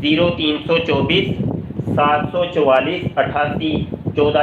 0324 744 88 14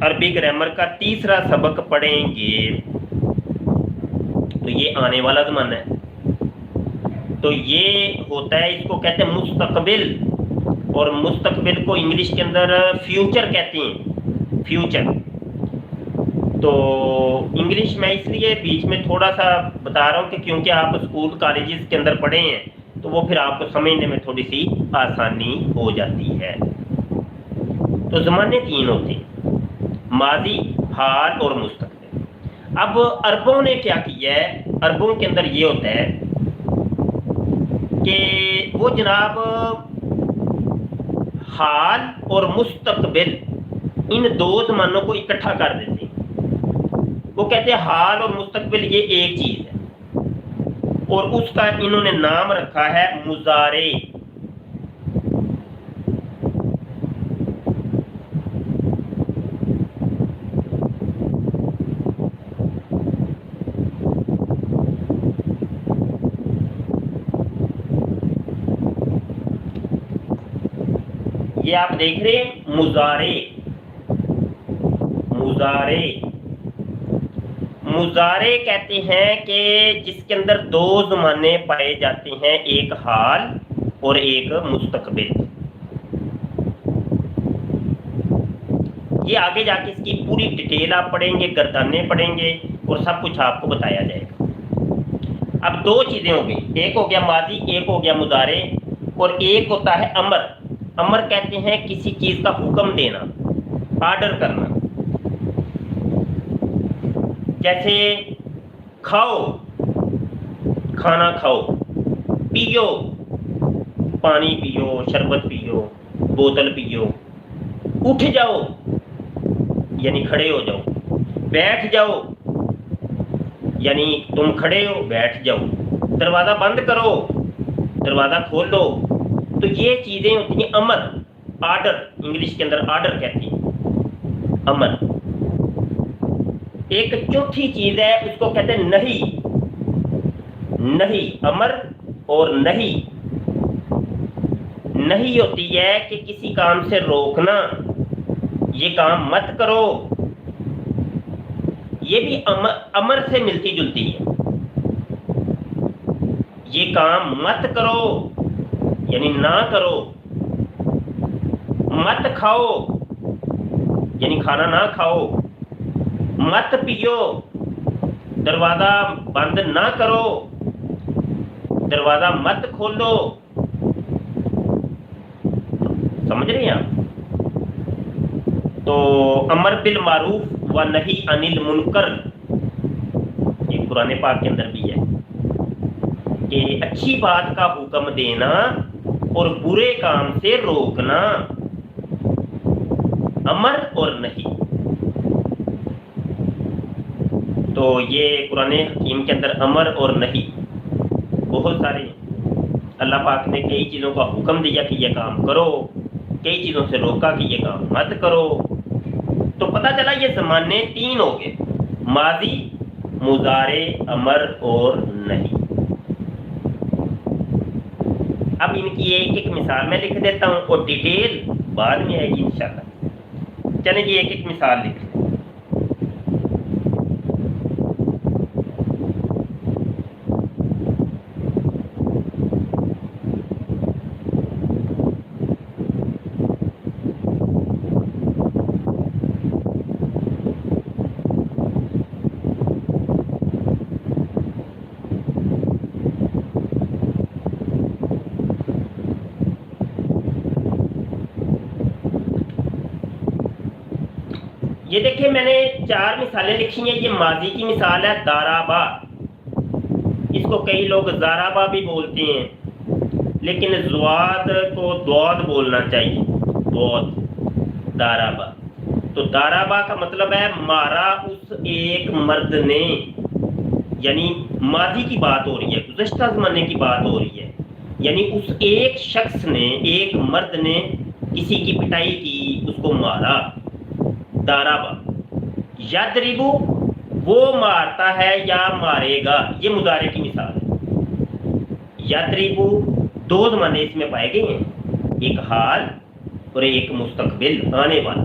عربی گرامر کا تیسرا سبق پڑھیں گے تو یہ آنے والا زمانہ ہے، تو یہ ہوتا ہے، اس کو کہتے ہیں مستقبل، اور مستقبل کو انگلش کے اندر فیوچر کہتے ہیں، فیوچر۔ تو انگلش میں اس لیے بیچ میں تھوڑا سا بتا رہا ہوں کہ کیونکہ آپ اسکول کالجز کے اندر پڑھے ہیں تو وہ پھر آپ کو سمجھنے میں تھوڑی سی آسانی ہو جاتی ہے۔ تو زمانے تین ہوتے ہیں، ماضی، حال اور مستقبل۔ اب عربوں نے کیا کیا ہے، عربوں کے اندر یہ ہوتا ہے کہ وہ جناب حال اور مستقبل ان دو زمانوں کو اکٹھا کر دیتے ہیں۔ وہ کہتے ہیں حال اور مستقبل یہ ایک چیز ہے، اور اس کا انہوں نے نام رکھا ہے مضارع۔ یہ آپ دیکھ رہے ہیں مضارع، مضارع، مضارع کہتے ہیں کہ جس کے اندر دو زمانے پائے جاتے ہیں، ایک حال اور ایک مستقبل۔ یہ آگے جا کے اس کی پوری ڈیٹیل آپ پڑھیں گے، گردانے پڑھیں گے اور سب کچھ آپ کو بتایا جائے گا۔ اب دو چیزیں ہو گئی، ایک ہو گیا ماضی، ایک ہو گیا مضارع، اور ایک ہوتا ہے امر۔ امر کہتے ہیں کسی چیز کا حکم دینا، آرڈر کرنا، جیسے کھاؤ، کھانا کھاؤ، پیو، پانی پیو، شربت پیو، بوتل پیو، اٹھ جاؤ یعنی کھڑے ہو جاؤ، بیٹھ جاؤ یعنی تم کھڑے ہو بیٹھ جاؤ، دروازہ بند کرو، دروازہ کھولو۔ تو یہ چیزیں ہوتی ہیں امر، آرڈر، انگلش کے اندر آرڈر کہتی ہیں، امر۔ ایک چوتھی چیز ہے، اس کو کہتے ہیں نہی، نہی، امر اور نہی۔ نہی ہوتی ہے کہ کسی کام سے روکنا، یہ کام مت کرو، یہ بھی امر سے ملتی جلتی ہے۔ یہ کام مت کرو یعنی نہ کرو، مت کھاؤ یعنی کھانا نہ کھاؤ، مت پیو دروازہ بند نہ کرو، دروازہ مت کھولو۔ سمجھ رہے ہیں آپ؟ تو امر بالمعروف و نہی عن المنکر، یہ قرآن پاک کے اندر بھی ہے کہ اچھی بات کا حکم دینا اور برے کام سے روکنا، امر اور نہی۔ تو یہ قرآن حکیم کے اندر امر اور نہی بہت سارے ہیں۔ اللہ پاک نے کئی چیزوں کا حکم دیا کہ یہ کام کرو، کئی چیزوں سے روکا کہ یہ کام مت کرو۔ تو پتہ چلا یہ زمانے تین ہو گئے، ماضی، مضارع، امر اور نہی۔ اب ان کی ایک ایک مثال میں لکھ دیتا ہوں اور ڈیٹیل بعد میں آئے گی انشاءاللہ۔ چلیں جی ایک ایک مثال لکھ لیں۔ یہ دیکھیں میں نے چار مثالیں لکھی ہیں۔ یہ ماضی کی مثال ہے، دارابا، اس کو کئی لوگ زارابا بھی بولتے ہیں، لیکن زواد کو دود بولنا چاہیے، دود، دارابا۔ تو دارابا کا مطلب ہے مارا اس ایک مرد نے، یعنی ماضی کی بات ہو رہی ہے، گزشتہ زمانے کی بات ہو رہی ہے، یعنی اس ایک شخص نے، ایک مرد نے کسی کی پٹائی کی، اس کو مارا، دارابا۔ یضربو، وہ مارتا ہے یا مارے گا، یہ مضارع کی مثال ہے۔ یضربو، دو زمانے اس میں پائے گئے ہیں، ایک حال اور ایک مستقبل، آنے والا،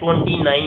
29।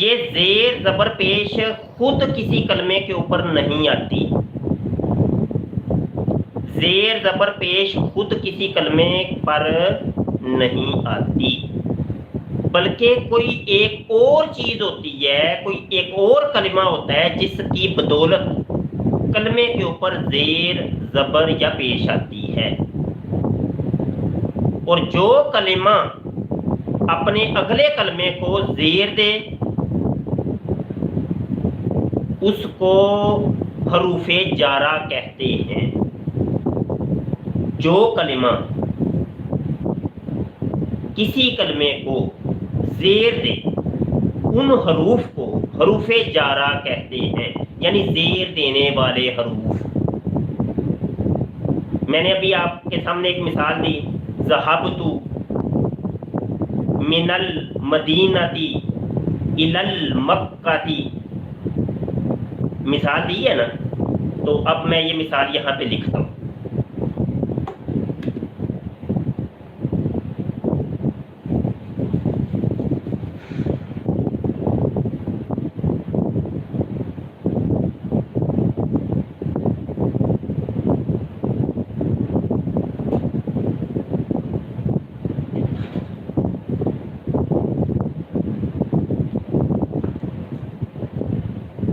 یہ زیر زبر پیش خود کسی کلمے کے اوپر نہیں آتی، زیر زبر پیش خود کسی کلمے پر نہیں آتی، بلکہ کوئی ایک اور چیز ہوتی ہے، کوئی ایک اور کلمہ ہوتا ہے جس کی بدولت کلمے کے اوپر زیر زبر یا پیش آتی ہے، اور جو کلمہ اپنے اگلے کلمے کو زیر دے اس کو حروف جارہ کہتے ہیں۔ جو کلمہ کسی کلمے کو زیر دے ان حروف کو حروف جارہ کہتے ہیں، یعنی زیر دینے والے حروف۔ میں نے ابھی آپ کے سامنے ایک مثال دی، ذہبت من المدینۃ الی المکۃ، مثال دی ہے نا، تو اب میں یہ مثال یہاں پہ لکھتا ہوں۔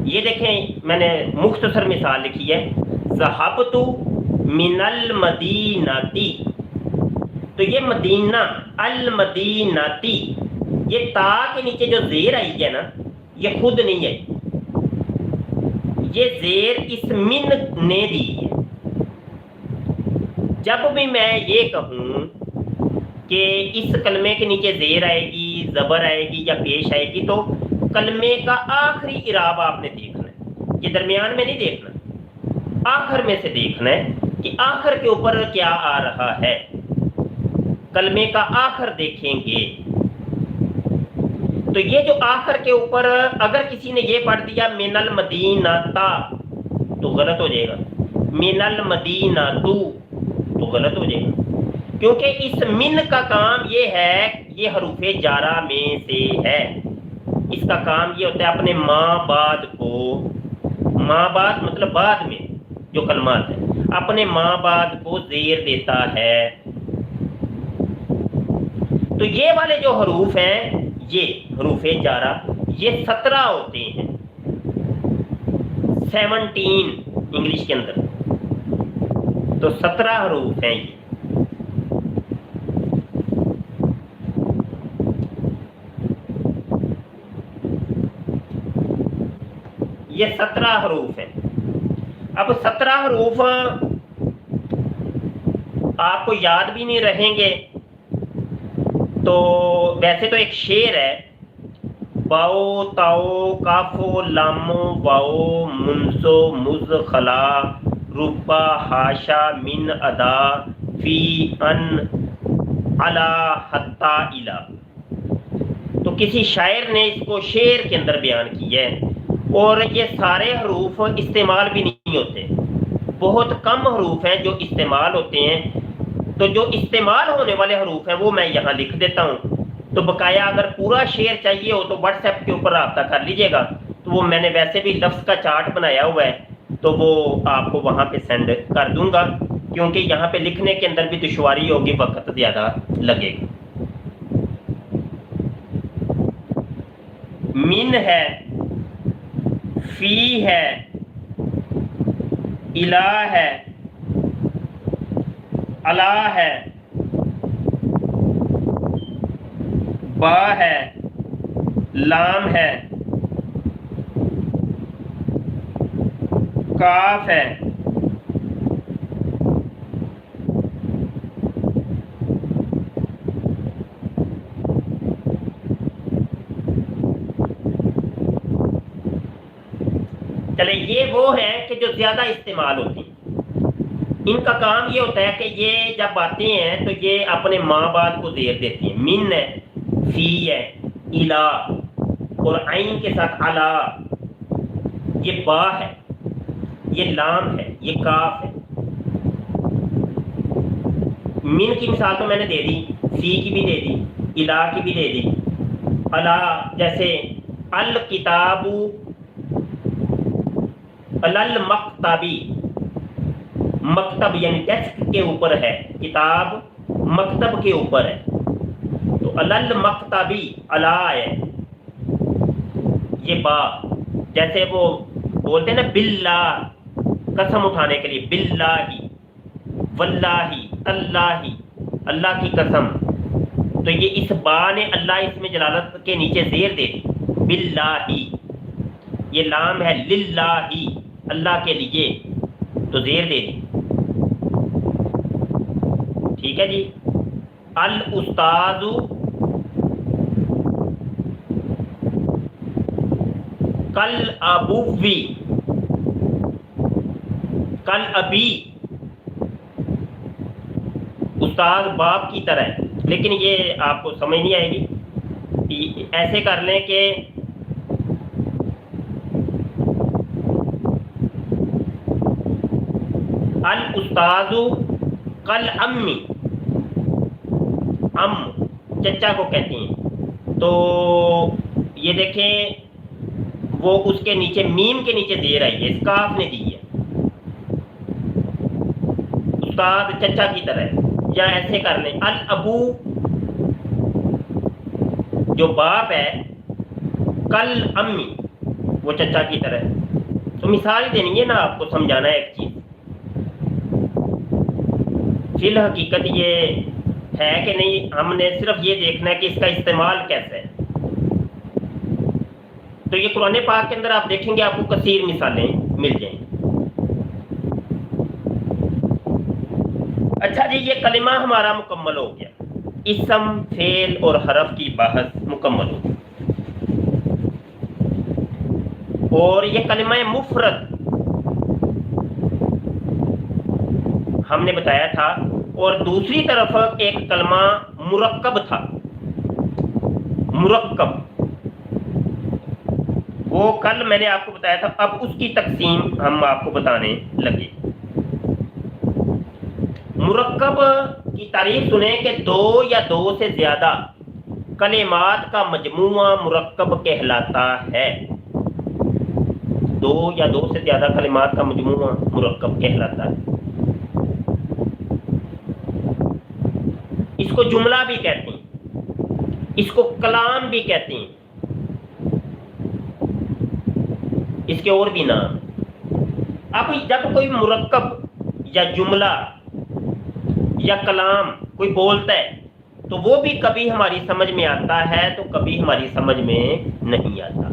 یہ دیکھیں میں نے مختصر مثال لکھی ہے، ذہبت من المدینتی، تو یہ مدینہ المدینتی، یہ تا کے نیچے جو زیر آئی ہے نا یہ خود نہیں آئی، یہ زیر اس من نے دی ہے۔ جب بھی میں یہ کہوں کہ اس کلمے کے نیچے زیر آئے گی، زبر آئے گی یا پیش آئے گی، تو کلمے کا آخری اعراب آپ نے دیکھنا ہے، یہ درمیان میں نہیں دیکھنا، آخر میں سے دیکھنا ہے کہ آخر کے اوپر کیا آ رہا ہے، کلمے کا آخر دیکھیں گے۔ تو یہ جو آخر کے اوپر اگر کسی نے یہ پڑھ دیا من المدینہ تو غلط ہو جائے گا، من المدینہ تو غلط ہو جائے گا، کیونکہ اس من کا کام یہ ہے، یہ حروف جارہ میں سے ہے، اس کا کام یہ ہوتا ہے اپنے ماں بعد کو، ماں بعد مطلب بعد میں جو کلمات ہیں، اپنے ماں بعد کو زیر دیتا ہے۔ تو یہ والے جو حروف ہیں، یہ حروف جارہ، یہ 17 ہوتے ہیں، 17 انگلش کے اندر، تو 17 حروف ہیں یہ 17 حروف ہیں۔ اب 17 حروف آپ کو یاد بھی نہیں رہیں گے، تو ویسے تو ایک شعر ہے، باؤ تاؤ کافو لامو واؤ منسو مز خلا ربا ہاشا من ادا فی ان علا حتی الا، تو کسی شاعر نے اس کو شعر کے اندر بیان کیا ہے، اور یہ سارے حروف استعمال بھی نہیں ہوتے، بہت کم حروف ہیں جو استعمال ہوتے ہیں، تو جو استعمال ہونے والے حروف ہیں وہ میں یہاں لکھ دیتا ہوں۔ تو بقایا اگر پورا شعر چاہیے ہو تو واٹس ایپ کے اوپر رابطہ کر لیجئے گا، تو وہ میں نے ویسے بھی لفظ کا چارٹ بنایا ہوا ہے، تو وہ آپ کو وہاں پہ سینڈ کر دوں گا، کیونکہ یہاں پہ لکھنے کے اندر بھی دشواری ہوگی، وقت زیادہ لگے گا۔ من ہے، فی ہے، الہ ہے، علا ہے، با ہے، لام ہے، کاف ہے، چلے یہ وہ ہیں کہ جو زیادہ استعمال ہوتی ہیں، ان کا کام یہ ہوتا ہے کہ یہ جب آتے ہیں تو یہ اپنے ماں باپ کو زیر دیتی ہیں، من ہے، فی ہے، الہ، اور عین کے ساتھ علا، یہ با ہے، یہ لام ہے، یہ کاف ہے۔ من کی مثال تو میں نے دے دی، فی کی بھی دے دی، الہ کی بھی دے دی، علا جیسے الکتابو الل مکتبی، مکتب یعنی ڈیسک کے اوپر ہے، کتاب مکتب کے اوپر ہے، تو الل مکتبی الا ہے یہ با، جیسے وہ بولتے ہیں نا باللہ، قسم اٹھانے کے لیے، باللہ واللہ اللہ، اللہ کی قسم، تو یہ اس با نے اللہ اس میں جلالت کے نیچے زیر دے دی، باللہ، یہ لام ہے للہ، اللہ کے لیے، تو زیر دے دی، ٹھیک ہے جی۔ الاستاذ کل ابوی، کل ابی، استاد باپ کی طرح ہے، لیکن یہ آپ کو سمجھ نہیں آئے گی، ایسے کر لیں کہ الاستاذ کل امی، ام چچا کو کہتے ہیں، تو یہ دیکھیں وہ اس کے نیچے میم کے نیچے دے رہی ہے، اس کاف نے دی ہے، استاد چچا کی طرح ہے، یا ایسے کر لیں الابو جو باپ ہے، کل امی وہ چچا کی طرح ہے، تو مثال دینی ہے نا آپ کو، سمجھانا ہے ایک چیز، فی الحقیقت یہ ہے کہ نہیں، ہم نے صرف یہ دیکھنا ہے کہ اس کا استعمال کیسے ہے، تو یہ قرآن پاک کے اندر آپ دیکھیں گے آپ کو کثیر مثالیں مل جائیں گی۔ اچھا جی، یہ کلمہ ہمارا مکمل ہو گیا، اسم فعل اور حرف کی بحث مکمل ہو گئی، اور یہ کلمہ مفرد ہم نے بتایا تھا، اور دوسری طرف ایک کلمہ مرکب تھا، مرکب وہ کل میں نے آپ کو بتایا تھا، اب اس کی تقسیم ہم آپ کو بتانے لگے۔ مرکب کی تعریف سنیں کہ دو یا دو سے زیادہ کلمات کا مجموعہ مرکب کہلاتا ہے، دو یا دو سے زیادہ کلمات کا مجموعہ مرکب کہلاتا ہے، اس کو جملہ بھی کہتے ہیں، اس کو کلام بھی کہتے ہیں، اس کے اور بھی نام۔ اب جب کوئی مرکب یا جملہ یا کلام کوئی بولتا ہے تو وہ بھی کبھی ہماری سمجھ میں آتا ہے تو کبھی ہماری سمجھ میں نہیں آتا۔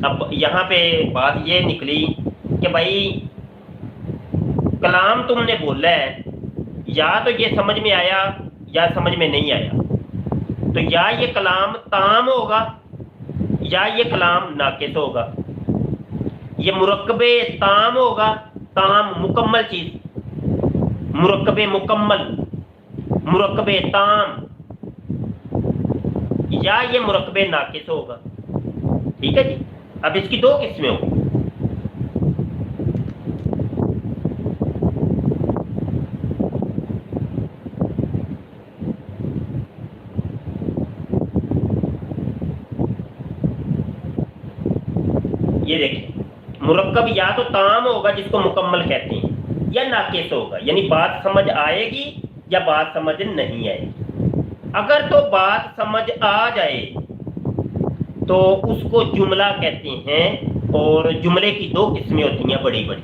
اب یہاں پہ بات یہ نکلی کہ بھائی کلام تم نے بولا ہے، یا تو یہ سمجھ میں آیا یا سمجھ میں نہیں آیا، تو یا یہ کلام تام ہوگا یا یہ کلام ناقص ہوگا، یہ مرکب تام ہوگا، تام مکمل چیز، مرکب مکمل، مرکب تام، یا یہ مرکب ناقص ہوگا، ٹھیک ہے جی۔ اب اس کی دو قسمیں ہوگی، یہ دیکھیں مرکب یا تو تام ہوگا جس کو مکمل کہتے ہیں، یا ناقص ہوگا، یعنی بات سمجھ آئے گی یا بات سمجھ نہیں آئے گی۔ اگر تو بات سمجھ آ جائے تو اس کو جملہ کہتے ہیں، اور جملے کی دو قسمیں ہوتی ہیں بڑی بڑی،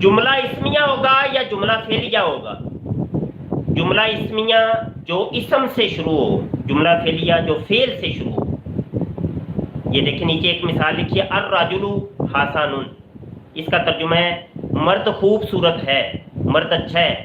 جملہ اسمیہ ہوگا یا جملہ فعلیہ ہوگا۔ جملہ اسمیہ جو اسم سے شروع ہو، جملہ فعلیہ جو فعل سے شروع ہو۔ یہ دیکھیں نیچے ایک مثال لکھی ہے، الرجل حسن، اس کا ترجمہ ہے مرد خوبصورت ہے، مرد اچھا ہے۔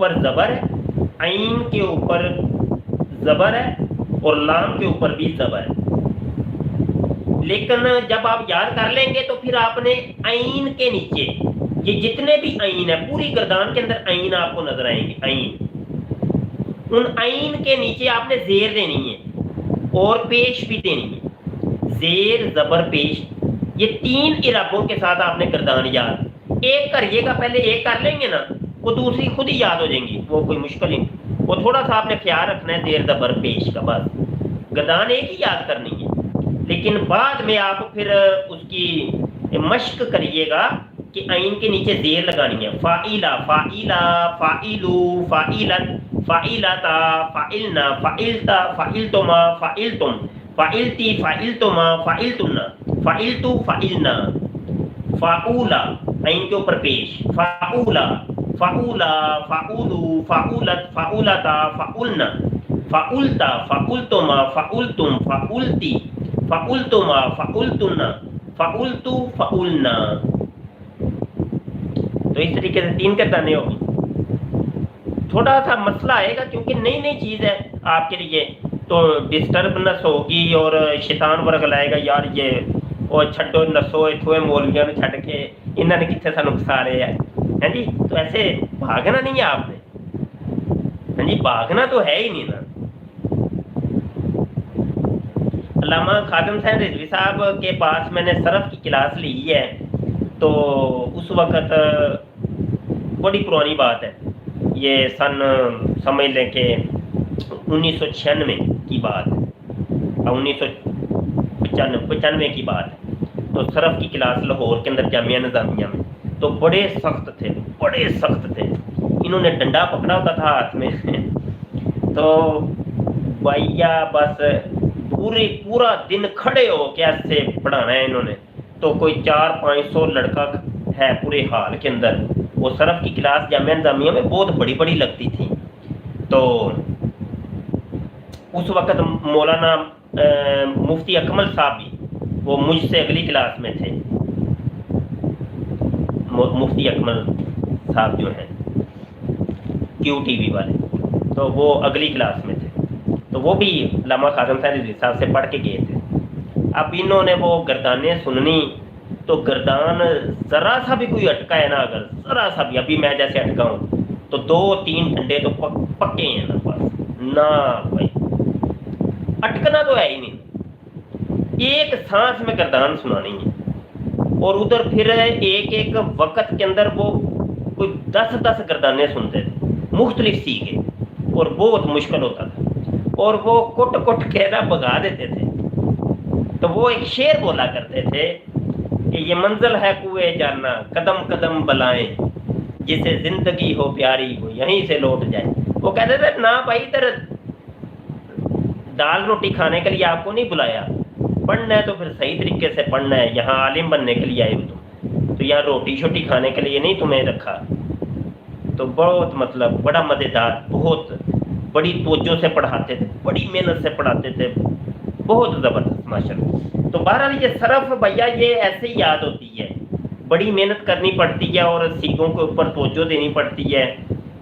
اوپر زبر ہے، عین کے اوپر زبر ہے اور لام کے اوپر بھی زبر ہے، لیکن جب آپ یاد کر لیں گے تو پھر آپ نے عین کے نیچے یہ جتنے بھی عین ہے پوری گردان کے اندر عین آپ کو نظر آئیں گے، عین، ان عین کے نیچے آپ نے زیر دینی ہے اور پیش بھی دینی ہے، زیر زبر پیش، یہ 3 ارابوں کے ساتھ آپ نے گردان یاد، ایک کریے گا، پہلے ایک کر لیں گے نا وہ دوسری خود ہی یاد ہو جائیں گی، وہ کوئی مشکل ہی نہیں، وہ تھوڑا سا آپ نے خیال رکھنا ہے زیر زبر پیش کا، بس گردان ایک ہی یاد کرنی ہے، لیکن بعد میں آپ پھر اس کی مشق کریے گا کہ عین کے نیچے زیر لگانی ہے، فاعلا، فاعلا، فاعلو، فاعلت، فاعلتا، فاعلنا، فاعلتا، فاعلتما، فاعلتم، فاعلتی، فاعلتما، فاعلتنا، فاعلتو، فاعلنا، فاعولا، عین کے اوپر پیش، فاعولا، فاعولا، فاعولو، فاعولت، فاعولتا، فاعلنا، فاعلتا، فاعلتما، فاعلتم، فاعلتی، فاعلتما، فاعلتنا، فاعلتو، فاعلنا، تو اس طریقے سے 3 گردانیں ہوگی۔ تھوڑا سا مسئلہ آئے گا کیونکہ نئی چیز ہے آپ کے لیے، تو ڈسٹربنس ہوگی اور شیطان ورگ لائے گا، یار یہ وہ چھڈو نسو اتھوے مولویاں نے چھڈ کے انہوں نے کتنے سانو پھسا رہے ہیں جی، تو ایسے بھاگنا نہیں ہے آپ نے، ہاں جی، بھاگنا تو ہے ہی نہیں نا۔ علامہ خادم حسین رضوی صاحب کے پاس میں نے صرف کی کلاس لی ہے، تو اس وقت بڑی پرانی بات ہے، یہ سن سمجھ لیں کہ 1996 کی بات ہے، 1995 کی بات ہے، تو صرف کی کلاس لاہور کے اندر جامعہ نظامیہ میں، تو بڑے سخت تھے، بڑے سخت تھے، انہوں نے ڈنڈا پکڑا ہوتا تھا ہاتھ میں تو بھائیا بس پورا دن کھڑے ہو کے ایسے پڑھانا ہے انہوں نے، تو کوئی 400-500 لڑکا ہے پورے حال کے اندر، وہ صرف کی کلاس جامعہ نظامیہ میں بہت بڑی بڑی لگتی تھی، تو اس وقت مولانا مفتی اکمل صاحب بھی وہ مجھ سے اگلی کلاس میں تھے، مفتی اکمل صاحب جو ہیں کیو ٹی وی والے، تو وہ اگلی کلاس میں تھے، تو وہ بھی علامہ خادم صاحب سے پڑھ کے گئے تھے۔ اب انہوں نے وہ گردانیں سننی، تو گردان ذرا سا بھی کوئی اٹکا ہے نا، اگر ذرا سا بھی، ابھی میں جیسے اٹکا ہوں تو 2-3 ڈنڈے تو پکے ہیں نا، بس نہ بھائی اٹکنا تو ہے ہی نہیں، ایک سانس میں گردان سنانی ہے، اور ادھر پھر ایک وقت کے اندر وہ کوئی 10 گردانیں سنتے تھے مختلف سیکھے، اور بہت مشکل ہوتا تھا، اور وہ کٹ کے نہ بگا دیتے تھے، تو وہ ایک شعر بولا کرتے تھے کہ یہ منزل ہے کوئے جانا، قدم قدم بلائیں، جسے زندگی ہو پیاری وہ یہیں سے لوٹ جائے، وہ کہتے تھے نہ بھائی ادھر دال روٹی کھانے کے لیے آپ کو نہیں بلایا، پڑھنا ہے تو پھر صحیح طریقے سے پڑھنا ہے، یہاں عالم بننے کے لیے آئے ہو تم، تو یہاں روٹی شوٹی کھانے کے لیے نہیں تمہیں رکھا، تو بہت مطلب بڑا مزیدار، بہت بڑی توجہ سے پڑھاتے تھے، بڑی محنت سے پڑھاتے تھے، بہت زبردست ماشاءاللہ۔ تو بہرحال یہ صرف بھیا یہ ایسے ہی یاد ہوتی ہے، بڑی محنت کرنی پڑتی ہے اور سیکھوں کے اوپر توجہ دینی پڑتی ہے،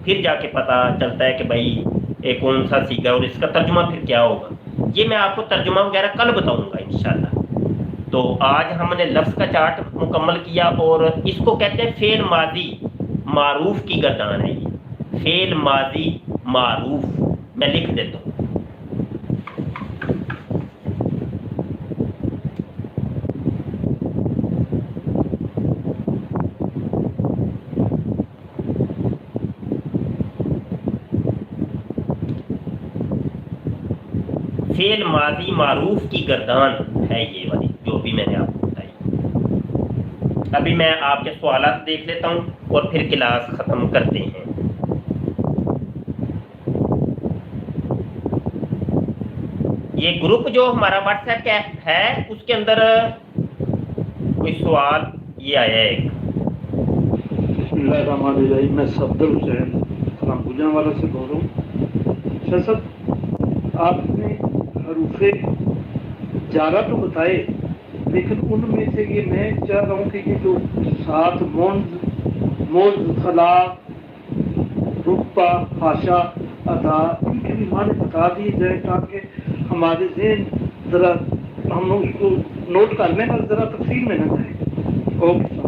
پھر جا کے پتہ چلتا ہے کہ بھائی ایک کون سا سیکھا اور اس کا ترجمہ پھر کیا ہوگا، یہ میں آپ کو ترجمہ وغیرہ کل بتاؤں گا انشاءاللہ۔ تو آج ہم نے لفظ کا چارٹ مکمل کیا، اور اس کو کہتے ہیں فعل ماضی معروف کی گردان ہے، یہ فعل ماضی معروف، میں لکھ دیتا ہوں، فعل ماضی معروف کی گردان ہے یہ والی جو بھی میں نے آپ کو بتائی۔ ابھی میں آپ کے سوالات دیکھ لیتا ہوں اور پھر کلاس ختم کرتے ہیں۔ یہ گروپ جو ہمارا واٹس ایپ ہے اس کے اندر کوئی سوال یہ آیا ہے ایک، بسم اللہ الرحمن الرحیم، میں صفدر حسین فرام گجرانوالہ سے بول رہا ہوں۔ شاہ صاحب آپ نے حروف جارہ تو بتائے، لیکن ان میں سے یہ میں چاہ رہا ہوں کہ یہ جو 7 موز خلا رتبہ، خاشا، ادا، ان کے بھی معنی بتا دیے جائے تاکہ ہمارے ذہن ذرا ہم اس کو نوٹ کر لیں اور ذرا تفصیل میں نہ جائیں. اوکے.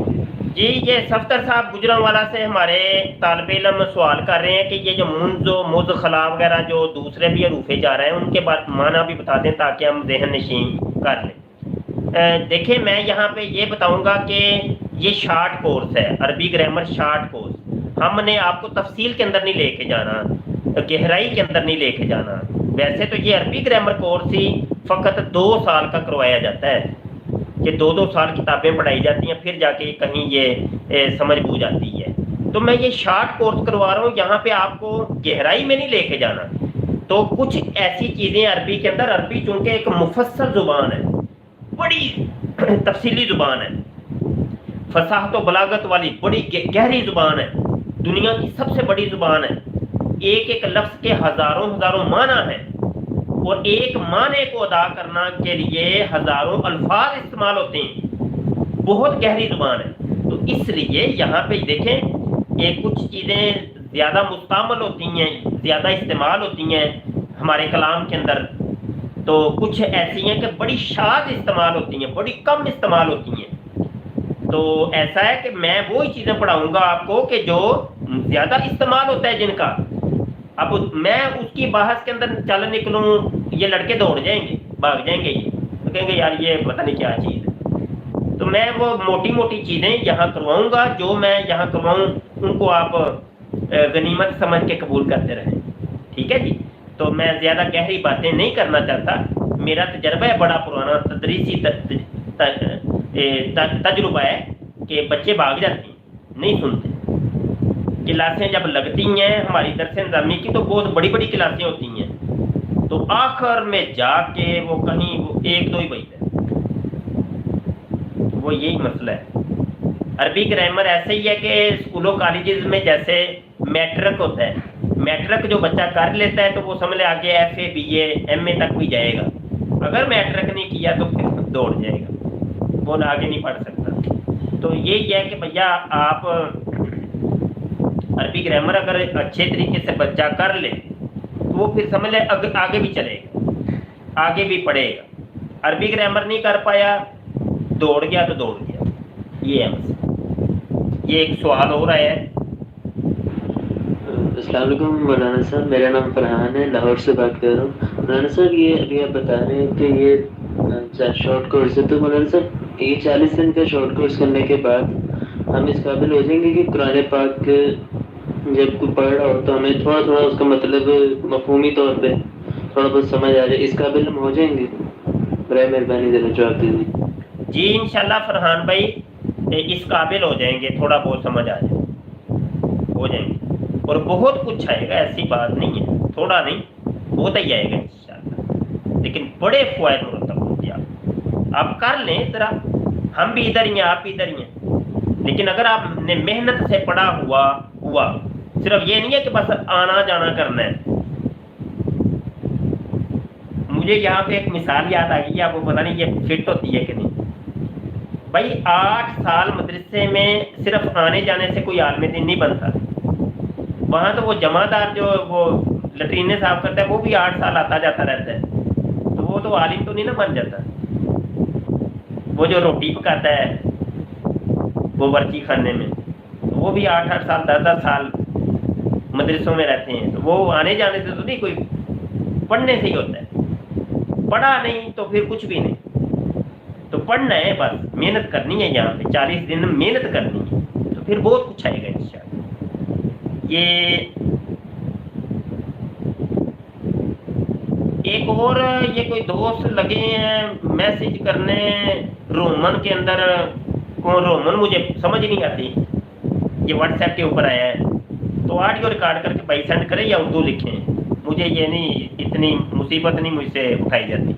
جی یہ سفتر صاحب گجرانوالا سے ہمارے طالب علم سوال کر رہے ہیں کہ یہ جو منز و مز خلا وغیرہ جو دوسرے بھی حروفے جا رہے ہیں ان کے معنی بھی بتا دیں تاکہ ہم ذہن نشین کر لیں. دیکھیں میں یہاں پہ یہ بتاؤں گا کہ یہ شارٹ کورس ہے، عربی گرامر شارٹ کورس. ہم نے آپ کو تفصیل کے اندر نہیں لے کے جانا، گہرائی کے اندر نہیں لے کے جانا. ویسے تو یہ عربی گرامر کورس ہی فقط 2 سال کا کروایا جاتا ہے کہ 2 سال کتابیں پڑھائی جاتی ہیں، پھر جا کے کہیں یہ سمجھ بوجھ آتی ہے. تو میں یہ شارٹ کورس کروا رہا ہوں، یہاں پہ آپ کو گہرائی میں نہیں لے کے جانا. تو کچھ ایسی چیزیں عربی کے اندر، عربی چونکہ ایک مفصل زبان ہے، بڑی تفصیلی زبان ہے، فصاحت و بلاغت والی بڑی گہری زبان ہے، دنیا کی سب سے بڑی زبان ہے. ایک ایک لفظ کے ہزاروں معنی ہیں اور ایک معنی کو ادا کرنا کے لیے ہزاروں الفاظ استعمال ہوتے ہیں. بہت گہری زبان ہے. تو اس لیے یہاں پہ دیکھیں کہ کچھ چیزیں زیادہ مستعمل ہوتی ہیں، زیادہ استعمال ہوتی ہیں ہمارے کلام کے اندر، تو کچھ ایسی ہیں کہ بڑی شاذ استعمال ہوتی ہیں، بڑی کم استعمال ہوتی ہیں. تو ایسا ہے کہ میں وہی چیزیں پڑھاؤں گا آپ کو کہ جو زیادہ استعمال ہوتا ہے جن کا. اب میں اس کی بحث کے اندر چل نکلوں، یہ لڑکے دوڑ جائیں گے، بھاگ جائیں گے، یہ تو کہیں گے یار یہ پتہ نہیں کیا چیز ہے. تو میں وہ موٹی موٹی چیزیں یہاں کرواؤں گا، جو میں یہاں کرواؤں ان کو آپ غنیمت سمجھ کے قبول کرتے رہیں. ٹھیک ہے جی. تو میں زیادہ گہری باتیں نہیں کرنا چاہتا. میرا تجربہ ہے بڑا پرانا، تدریسی تجربہ ہے کہ بچے بھاگ جاتے ہیں، نہیں سنتے. کلاسیں جب لگتی ہیں ہماری درس نظامی کی تو بہت بڑی بڑی کلاسیں ہوتی ہیں، تو آخر میں جا کے وہ کہیں وہ 1-2 ہی بچتے ہیں. وہ یہی مسئلہ ہے. عربی گرامر ایسے ہی ہے کہ اسکولوں کالجز میں جیسے میٹرک ہوتا ہے، میٹرک جو بچہ کر لیتا ہے تو وہ سمجھ لے آگے FA BA MA تک بھی جائے گا. اگر میٹرک نہیں کیا تو پھر دوڑ جائے گا، وہ آگے نہیں پڑھ سکتا. تو یہی ہے کہ بھیا آپ عربی گرامر اگر اچھے طریقے سے بچہ کر لے تو وہ پھر سمجھ لے آگے بھی چلے گا، آگے بھی پڑھے گا. عربی گرامر نہیں کر پایا، دوڑ گیا تو دوڑ گیا. یہ ہے مسئلہ. یہ ایک سوال ہو رہا ہے. السلام علیکم مولانا صاحب، میرا نام فرحان ہے، لاہور سے بات کر رہا ہوں. مولانا صاحب یہ ابھی آپ بتا رہے ہیں کہ یہ شارٹ کورس ہے، تو مولانا صاحب یہ 40 دن کا شارٹ کورس کرنے کے بعد ہم اس قابل ہو جائیں گے کہ قرآن پاک جب کوئی پڑھ رہا ہو تو ہمیں تھوڑا تھوڑا اس کا مطلب مفہومی طور پہ تھوڑا بہت سمجھ آ جائے، اس قابل ہم ہو جائیں گے؟ برائے مہربانی ذرا جواب دیجیے. جی انشاءاللہ فرحان بھائی اس قابل ہو جائیں گے، تھوڑا بہت سمجھ آ جائے، ہو جائیں گے. اور بہت کچھ آئے گا، ایسی بات نہیں ہے، تھوڑا نہیں بہت ہی آئے گا انشاءاللہ. لیکن بڑے فوائد مرتب ہوں گے. آپ کر لیں ذرا، ہم بھی ادھر ہی ہیں، آپ بھی ادھر ہی ہیں. لیکن اگر آپ نے محنت سے پڑھا ہوا صرف یہ نہیں ہے کہ بس آنا جانا کرنا ہے. مجھے یہاں پہ ایک مثال یاد آ گئی، آپ کو پتہ نہیں یہ فٹ ہوتی ہے کہ نہیں. بھائی 8 سال مدرسے میں صرف آنے جانے سے کوئی عالم دین نہیں بنتا. وہاں تو وہ جمع دار جو وہ لٹرینے صاف کرتا ہے وہ بھی 8 سال آتا جاتا رہتا ہے، تو وہ تو عالم تو نہیں نا بن جاتا. وہ جو روٹی پکاتا ہے وہ ورچی خانے میں، وہ بھی 8 سال 10 سال مدرسوں میں رہتے ہیں. تو وہ آنے جانے سے تو نہیں، کوئی پڑھنے سے ہی ہوتا ہے. پڑھا نہیں تو پھر کچھ بھی نہیں. تو پڑھنا ہے، بس محنت کرنی ہے. یہاں پہ 40 دن محنت کرنی ہے تو پھر بہت کچھ آئے گا انشاءاللہ. یہ ایک اور یہ کوئی دوست لگے ہیں میسج کرنے رومن کے اندر، کون رومن مجھے سمجھ نہیں آتی. یہ واٹس ایپ کے اوپر آیا ہے، تو آڈیو ریکارڈ کر کے بھائی سینڈ کریں یا اردو لکھیں. مجھے یہ نہیں، اتنی مصیبت نہیں مجھ سے اٹھائی جاتی.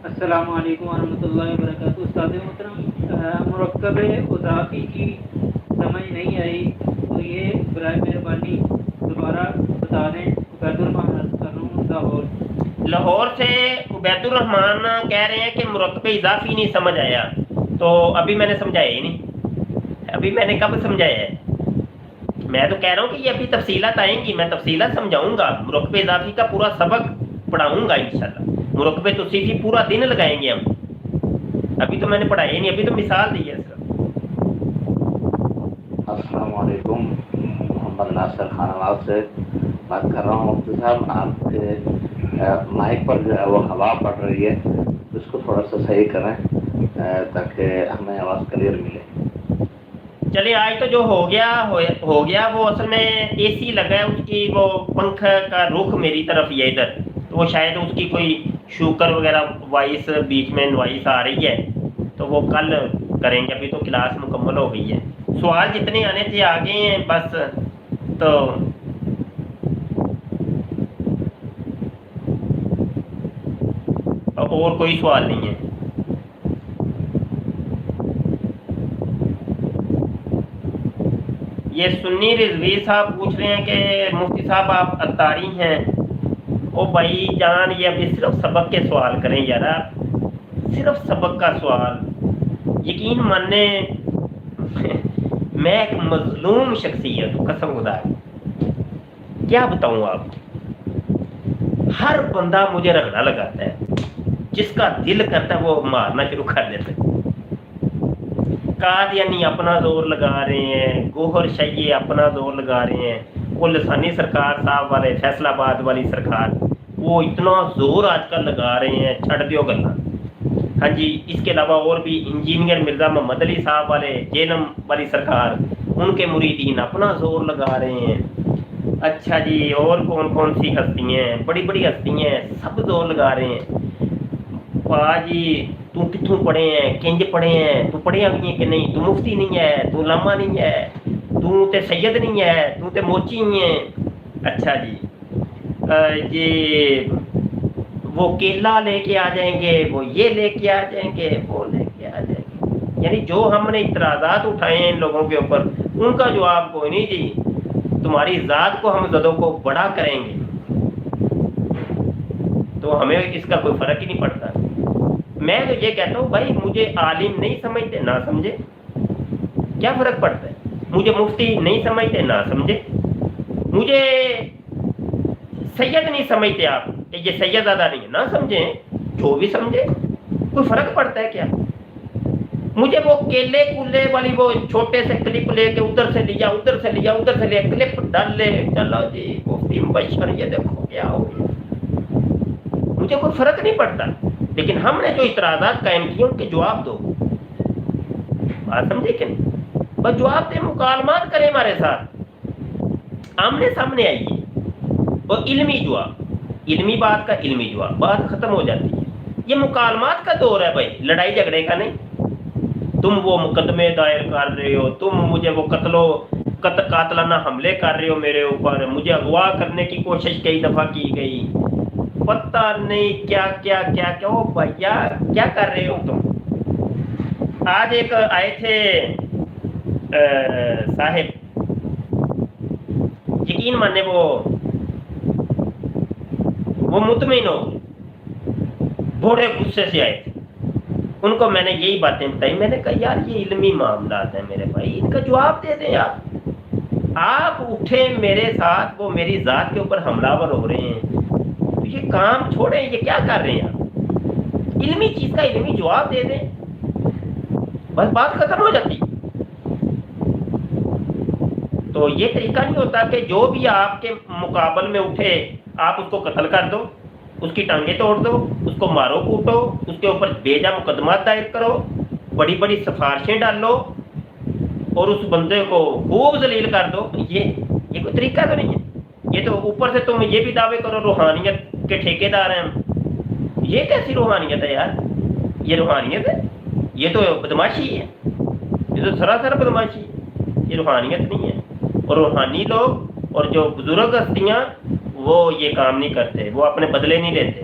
السلام علیکم ورحمۃ اللہ وبرکاتہ. استاد محترم، مرکب اضافی کی سمجھ نہیں آئی تو یہ برائے مہربانی دوبارہ بتا دیں. عبید الرحمان کر رہا ہوں لاہور. لاہور سے عبید الرحمان کہہ رہے ہیں کہ مرکب اضافی نہیں سمجھ آیا. تو ابھی میں نے سمجھایا ہی نہیں. ابھی میں نے کب سمجھایا ہے؟ میں تو کہہ رہا ہوں کہ یہ ابھی تفصیلات آئیں گی، میں تفصیلات سمجھاؤں گا، مرکب اضافی کا پورا سبق پڑھاؤں گا انشاءاللہ، مرکب توصیفی پورا دن لگائیں گے ہم، ابھی تو میں نے پڑھایا ہی نہیں، ابھی تو مثال دی ہے صرف۔ السلام علیکم، محمد ناصر خان آباد سے بات کر رہا ہوں۔ مفتی صاحب، آپ کے مائک پر جو ہے وہ ہوا پڑ رہی ہے، اس کو تھوڑا سا صحیح کریں تاکہ ہمیں آواز کلیئر ملے۔ چلیے آج تو جو ہو گیا وہ اصل میں اے سی لگا ہے، اس کی وہ پنکھ کا رخ میری طرف یہ ادھر، تو وہ شاید اس کی کوئی شوکر وغیرہ وائس بیچ میں نوائس آ رہی ہے، تو وہ کل کریں گے، ابھی تو کلاس مکمل ہو گئی ہے، سوال جتنے آنے تھے آگے ہیں بس، تو اور کوئی سوال نہیں ہے۔ یہ سنی رضوی صاحب پوچھ رہے ہیں کہ مفتی صاحب آپ اتاری ہیں، او بھائی جان یہ ابھی صرف سبق کے سوال کریں یار، آپ صرف سبق کا سوال، یقین ماننے میں ایک مظلوم شخصیت ہوں قسم خدا کی، کیا بتاؤں آپ کو، ہر بندہ مجھے رگڑا لگاتا ہے، جس کا دل کرتا ہے وہ مارنا شروع کر دیتا ہے، قادیانی اپنا زور لگا رہے ہیں، گوہر شیعہ اپنا زور لگا رہے ہیں، وہ لسانی سرکار صاحب والے فیصل آباد والی سرکار وہ اتنا زور آج کل لگا رہے ہیں، چھڑ دیو گلا، ہاں جی، اس کے علاوہ اور بھی انجینئر مرزا محمد علی صاحب والے جینم والی سرکار، ان کے مریدین اپنا زور لگا رہے ہیں، اچھا جی، اور کون کون سی ہستیاں ہیں، بڑی بڑی ہستیاں ہیں، سب زور لگا رہے ہیں، جی تو کتوں پڑھے ہیں، کنج پڑھے ہیں، تو پڑھے بھی ہیں کہ نہیں، تو مفتی نہیں ہے، تو علامہ نہیں ہے، تو تے سید نہیں ہے، تو تے موچی نہیں ہے، اچھا جی یہ وہ کیلا لے کے آ جائیں گے، وہ یہ لے کے آ جائیں گے، وہ لے کے آ جائیں گے، یعنی جو ہم نے اعتراضات اٹھائے ہیں ان لوگوں کے اوپر، ان کا جواب کوئی نہیں جی، تمہاری ذات کو ہم زدوں کو بڑا کریں گے، تو ہمیں اس کا کوئی فرق ہی نہیں پڑتا۔ میں تو یہ کہتا ہوں بھائی مجھے عالم نہیں سمجھتے نہ سمجھے، کیا فرق پڑتا ہے، مجھے مفتی نہیں سمجھتے نہ سمجھے، مجھے سید نہیں سمجھتے آپ کہ یہ سید زیادہ نہیں ہے نہ سمجھیں، جو بھی سمجھے، کوئی فرق پڑتا ہے کیا، مجھے وہ کیلے کولے والی وہ چھوٹے سے کلپ لے کے ادھر سے لیا ادھر سے لیا ادھر سے لیا، کلپ ڈال لے چلو جی مفتی مبشر یہ دیکھو کیا ہو گیا، مجھے کوئی فرق نہیں پڑتا، لیکن ہم نے جو اعتراضات قائم کیے ان کے جواب دو، بات سمجھے کہ نہیں، بس جواب دے، مکالمات کریں ہمارے ساتھ، آمنے سامنے آئیے، اور علمی جواب، علمی بات کا علمی جواب، بات ختم ہو جاتی ہے، یہ مکالمات کا دور ہے بھائی، لڑائی جھگڑے کا نہیں، تم وہ مقدمے دائر کر رہے ہو، تم مجھے وہ قاتلانہ حملے کر رہے ہو میرے اوپر، مجھے اغوا کرنے کی کوشش کئی دفعہ کی گئی، پتہ نہیں کیا کیا کیا کیا، او بھیا کیا کر رہے ہو تم۔ آج ایک آئے تھے صاحب، یقین مانے وہ مطمئن ہو، بڑے غصے سے آئے تھے، ان کو میں نے یہی باتیں بتائی، میں نے کہا یار یہ علمی معاملات ہیں میرے بھائی، ان کا جواب دے دیں آپ اٹھے میرے ساتھ، وہ میری ذات کے اوپر حملہ ور ہو رہے ہیں، تو یہ کام چھوڑیں، یہ کیا کر رہے ہیں آپ، علمی چیز کا علمی جواب دے دیں، بس بات ختم ہو جاتی۔ تو یہ طریقہ نہیں ہوتا کہ جو بھی آپ کے مقابل میں اٹھے آپ اس کو قتل کر دو، اس کی ٹانگیں توڑ دو، اس کو مارو کوٹو، اس کے اوپر بیجا مقدمات دائر کرو، بڑی بڑی سفارشیں ڈالو اور اس بندے کو خوب ذلیل کر دو، یہ کوئی طریقہ تو نہیں ہے، یہ تو اوپر سے تم یہ بھی دعوے کرو روحانیت کے ٹھیکے دار ہیں ہم، یہ کیسی روحانیت ہے یار، یہ روحانیت ہے، یہ تو بدماشی ہے، یہ تو سراسر بدماشی ہے، یہ روحانیت نہیں ہے، اور روحانی لوگ اور جو بزرگ ہستیاں وہ یہ کام نہیں کرتے، وہ اپنے بدلے نہیں لیتے،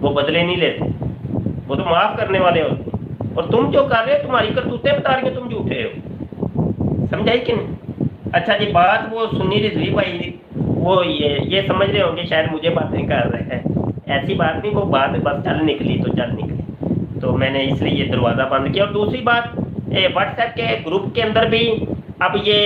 وہ بدلے نہیں لیتے، وہ تو معاف کرنے والے ہوتے، اور تم جو کر رہے ہو تمہاری کرتوتیں بتا رہی ہیں تم جھوٹے ہو، سمجھائی کہ نہیں؟ اچھا جی، بات وہ سنی رضوی بھائی وہ یہ سمجھ رہے ہوں گے شاید مجھے باتیں کر رہے ہیں، ایسی بات نہیں، وہ بات بس چل نکلی تو چل نکلی، تو میں نے اس لیے یہ دروازہ بند کیا۔ اور دوسری بات، واٹس ایپ کے گروپ کے اندر بھی اب یہ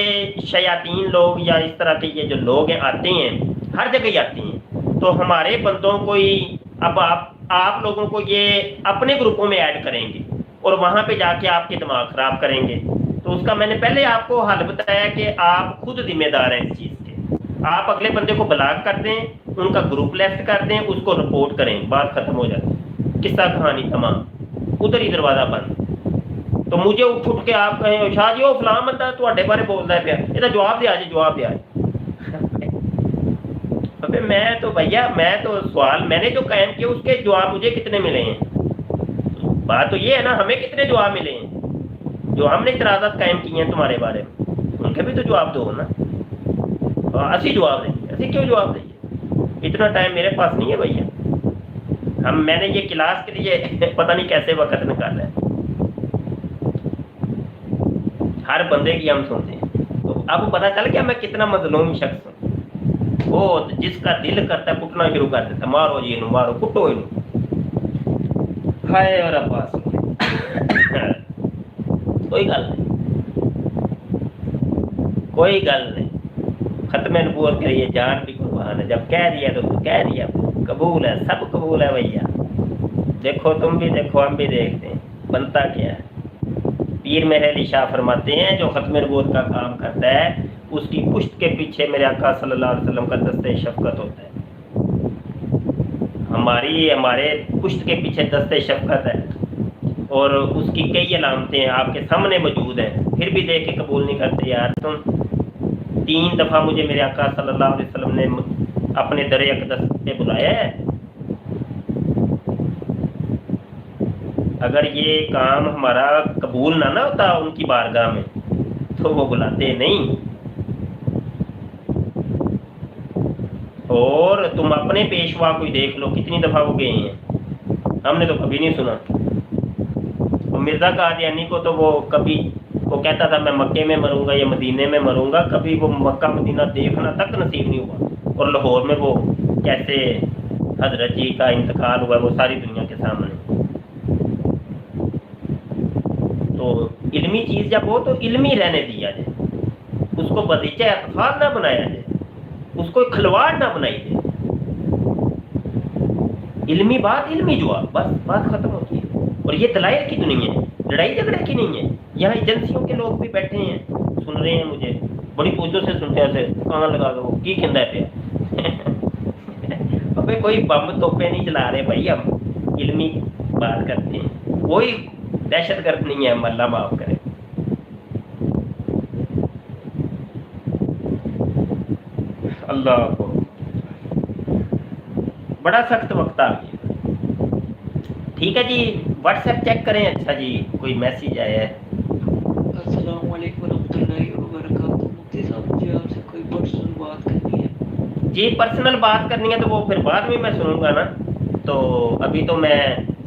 شیاطین لوگ یا اس طرح کے یہ جو لوگ ہیں آتے ہیں، ہر جگہ ہی آتے ہیں، تو ہمارے بندوں کو ہی اب آپ لوگوں کو یہ اپنے گروپوں میں ایڈ کریں گے اور وہاں پہ جا کے آپ کے دماغ خراب کریں گے. تو اس کا میں نے پہلے آپ کو حل بتایا کہ آپ خود ذمہ دار ہیں اس چیز کے. آپ اگلے بندے کو بلاک کر دیں، ان کا گروپ لیفٹ کر دیں، اس کو رپورٹ کریں، بات ختم ہو جاتی. قصہ کہانی تمام، ادھر ہی دروازہ بند. تو مجھے اٹھ کے آپ کہیں شاہ جی وہ فلاں بندہ تواڈے بارے بولدا ہے پیا، یہ جواب دیا جی، جواب دیا جی. ابے میں تو بھیا، میں تو سوال میں نے جو قائم کیا اس کے جواب مجھے کتنے ملے ہیں؟ بات تو یہ ہے نا، ہمیں کتنے جواب ملے ہیں جو ہم نے اعتراضات قائم کی ہیں تمہارے بارے میں، ان کے بھی تو جواب دو نا. اسی جواب دیں گے، اسی کیوں جواب دیں گے؟ اتنا ٹائم میرے پاس نہیں ہے بھیا. میں نے یہ کلاس کے لیے پتہ نہیں کیسے وقت نکالا ہے. ہر بندے کی ہم سنتے ہیں. تو اب پتہ چل گیا میں کتنا مظلوم شخص ہوں. وہ جس کا دل کرتا ہے کٹنا شروع کر دیتا، مارو جی نو، مارو کٹو نو. ہائے اور عباس کوئی گل نہیں، کوئی گل نہیں. ختم نبوت کے لیے جان بھی قربان ہے. جب کہہ دیا تو کہہ دیا، قبول ہے، سب قبول ہے بھیا. دیکھو تم بھی دیکھو، ہم بھی دیکھتے ہیں بنتا کیا ہے. پیر میرے علی شاہ فرماتے ہیں جو ختم نبوت کا کام کرتا ہے اس کی پشت کے پیچھے میرے آقا صلی اللہ علیہ وسلم کا دستِ شفقت ہوتا ہے. ہمارے پشت کے پیچھے دستِ شفقت ہے اور اس کی کئی علامتیں ہیں آپ کے سامنے موجود ہیں، پھر بھی دیکھ کے قبول نہیں کرتے. یار تم 3 دفعہ مجھے میرے آقا صلی اللہ علیہ وسلم نے اپنے در اقدس پہ بلایا ہے. اگر یہ کام ہمارا قبول نہ ہوتا ان کی بارگاہ میں تو وہ بلاتے نہیں. اور تم اپنے پیشوا کو دیکھ لو کتنی دفعہ وہ گئے ہیں، ہم نے تو کبھی نہیں سنا. وہ مرزا قادیانی کو تو وہ کبھی وہ کہتا تھا میں مکے میں مروں گا یا مدینے میں مروں گا، کبھی وہ مکہ مدینہ دیکھنا تک نصیب نہیں ہوا. اور لاہور میں وہ کیسے حضرت جی کا انتقال ہوا وہ ساری دنیا کے سامنے. تو علمی چیز جب ہو تو علمی رہنے دیا جائے، اس کو بدیچہ اعتفاق نہ بنایا جائے، اس کو کھلواڑ نہ بنائی جائے. علمی بات، علمی جواب، بس بات ختم ہوتی ہے. اور یہ دلائل کی دنیا ہے، لڑائی جھگڑے کی نہیں ہے. یہاں ایجنسیوں کے لوگ بھی بیٹھے ہیں سن رہے ہیں مجھے، بڑی توجہ سے سنتے ہیں، ایسے کان لگا دو کی کھندا ہے پہ. ابے کوئی بم توپے نہیں چلا رہے بھائی، ہم علمی بات کرتے ہیں. کوئی دہشت گرد نہیں ہے، ہم اللہ معاف کرے. اللہ کو بڑا سخت وقت آ گیا. ٹھیک ہے جی، واٹس ایپ چیک کریں. اچھا جی کوئی میسیج آیا ہے. السلام علیکم ورحمۃ اللہ وبرکاتہ. مفتی صاحب مجھے آپ سے کوئی پرسنل بات کرنی ہے. جی پرسنل بات کرنی ہے تو وہ پھر بعد میں سنوں گا نا. تو ابھی تو میں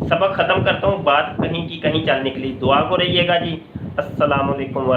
سبق ختم کرتا ہوں، بات کہیں کی کہیں چل نکلی. دعا کو رہیے گا جی. السلام علیکم.